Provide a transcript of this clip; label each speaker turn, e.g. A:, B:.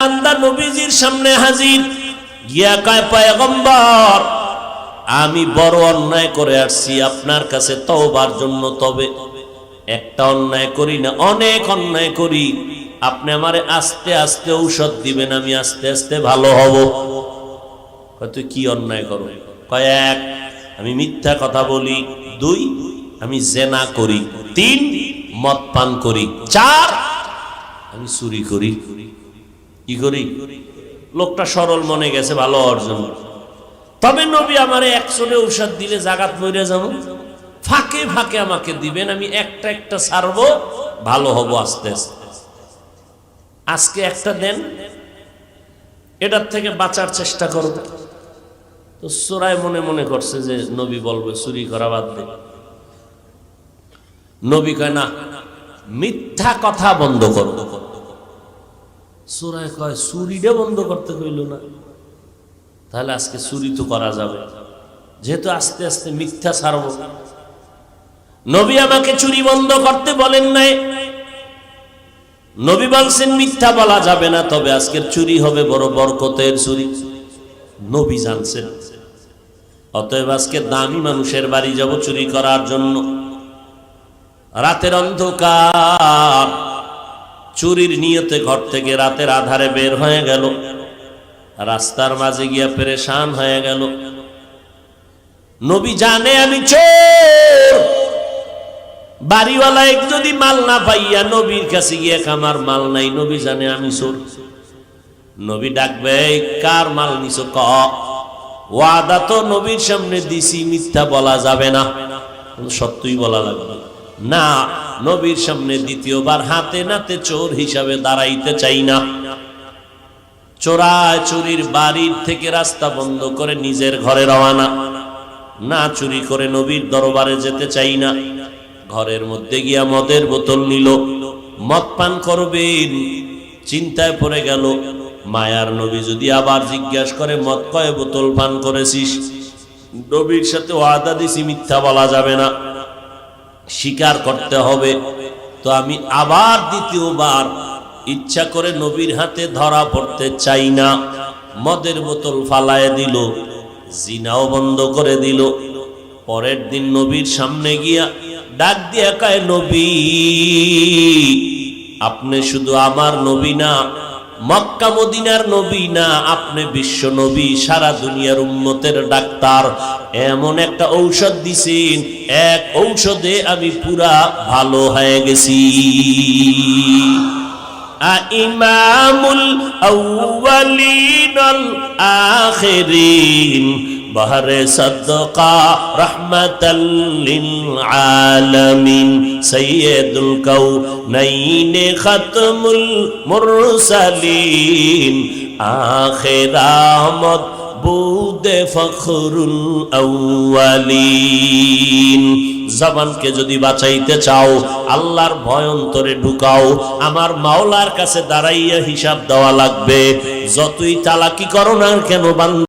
A: বান্দা নবীজির সামনে হাজির গিয়া কয়, পয়গম্বর আমি বড় অন্যায় করে আসছি আপনার কাছে তওবার জন্য, তবে একটা অন্যায় করি না, অনেক অন্যায় করি। আপনি আমারে আস্তে আস্তে ঔষধ দিবেন, আমি আস্তে আস্তে ভালো হব। তুই কি অন্যায় করো? কয়, এক, আমি মিথ্যা কথা বলি, দুই, আমি জেনা করি, তিন, মদ পান করি, চার, আমি চুরি করি। কি করি? লোকটা সরল মনে গেছে ভালো অর্জন। তবে নবী আমারে 100 ঔষধ দিলে জাগাত মরে যাব, ফাঁকে ফাঁকে আমাকে দিবেন, আমি একটা একটা ছাড়বো, ভালো হব আস্তে আস্তে। আজকে একটা দেন, এটার থেকে বাঁচার চেষ্টা করব। তো সূরায় মনে মনে করছে যে নবী বলবে চুরি করা বাদ দে। নবী কয়, না, মিথ্যা কথা বন্ধ করো। সূরায় কয়, চুরিটা বন্ধ করতে কইল না, তাহলে আজকে চুরি তো করা যাবে, যেহেতু আস্তে আস্তে মিথ্যা ছাড়ব। নবী আমাকে চুরি বন্ধ করতে বলেন নাই, নবী বলছেন মিথ্যা বলা যাবে না, তবে আজকের চুরি হবে বড় বরকতের চুরি। নবী জানছেন, অতএব আজকে দামি মানুষের বাড়ি যাব চুরি করার জন্য। রাতের অন্ধকার, চুরির নিয়তে ঘর থেকে রাতের আধারে বের হয়ে গেল, রাস্তার মাঝে গিয়া পেরেশান হয়ে গেল। নবী জানে আমি চোর, বাড়িওয়ালা এক যদি মাল না পাইয়া নবীর কাছে গিয়ে আমার মাল নাই, নবী জানে আমি চোর। নবী ডাকবে, কার মাল নিছো? ক। ওয়াদা তো নবীর সামনে দিছি, মিথ্যা বলা যাবে না, সত্যই বলা লাগবে না। নবীর সামনে দ্বিতীয়বার হাতে নাতে চোর হিসাবে দাঁড়াইতে চাই না। চোরায় চুরির বাড়ির থেকে রাস্তা বন্ধ করে নিজের ঘরে রওনা, না চুরি করে নবীর দরবারে যেতে চাই না। ঘরের মধ্যে গিয়া মদের বোতল নিল, মদ পান করবেন, চিন্তায় পড়ে গেল। মায়ার নবী যদি আবার জিজ্ঞাসা করে, মদ কয় বোতল পান করেছিস? নবীর সাথে ওয়াদা দিছি, মিথ্যা বলা যাবে না, স্বীকার করতে হবে। তো আমি আবার দ্বিতীয়বার ইচ্ছা করে নবীর হাতে ধরা পড়তে চাই না। মদের বোতল ফালায় দিল, জিনাও বন্ধ করে দিল। পরের দিন নবীর সামনে গিয়া ডাক দিয়া কয়, নবী আপনি শুধু আমার নবী না, মক্কা মদিনার নবী না, আপনি বিশ্ব নবী, সারা দুনিয়ার উম্মতের ডাক্তার। এমন একটা ঔষধ দিছেন, এক ঔষধে আমি পুরা ভালো হয়ে গেছি। ইমামুল আউয়ালিন ওয়াল আখিরিন, বাহরে সাদকা রাহমাতাল লিল আলামিন, সাইয়্যিদুল কাউনাইন খাতমুল মুরসালিন, আখির আহমদ বুদে ফখরুল আউয়ালিন। জবানকে যদি বাঁচাইতে চাও, আল্লাহর ভয় অন্তরে ঢুকাও, আমার মাওলার কাছে দাঁড়াইয়া হিসাব দেওয়া লাগবে। যতই চালাকি করো না কেন বান্দা,